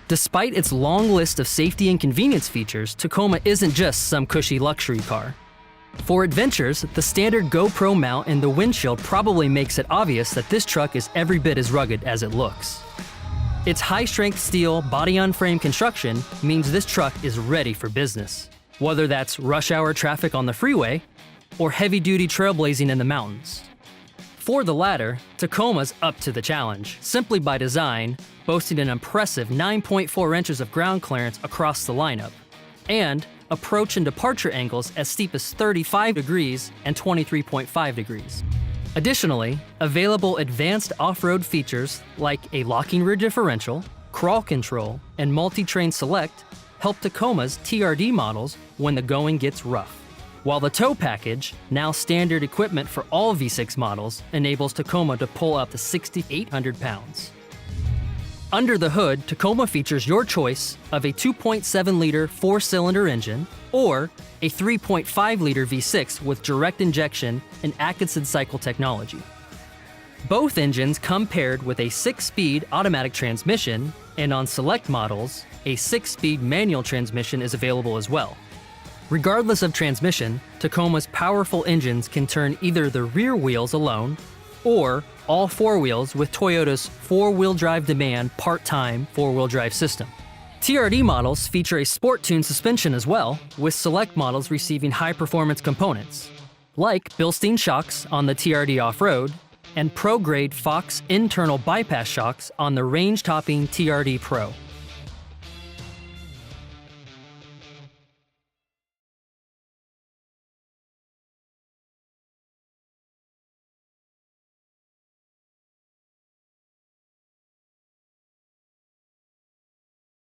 Despite its long list of safety and convenience features, Tacoma isn't just some cushy luxury car. For adventures, the standard GoPro mount and the windshield probably makes it obvious that this truck is every bit as rugged as it looks. Its high-strength steel, body-on-frame construction means this truck is ready for business, whether that's rush-hour traffic on the freeway or heavy-duty trailblazing in the mountains. For the latter, Tacoma's up to the challenge, simply by design, boasting an impressive 9.4 inches of ground clearance across the lineup, and approach and departure angles as steep as 35 degrees and 23.5 degrees. Additionally, available advanced off-road features like a locking rear differential, crawl control, and multi-train select help Tacoma's TRD models when the going gets rough. While the tow package, now standard equipment for all V6 models, enables Tacoma to pull up to 6,800 pounds. Under the hood, Tacoma features your choice of a 2.7-liter four-cylinder engine or a 3.5-liter V6 with direct injection and Atkinson cycle technology. Both engines come paired with a 6-speed automatic transmission, and on select models, a 6-speed manual transmission is available as well. Regardless of transmission, Tacoma's powerful engines can turn either the rear wheels alone or all four wheels with Toyota's four-wheel drive demand part-time four-wheel drive system. TRD models feature a sport-tuned suspension as well, with select models receiving high-performance components, like BILSTEIN shocks on the TRD Off-Road and pro-grade Fox internal bypass shocks on the range-topping TRD Pro.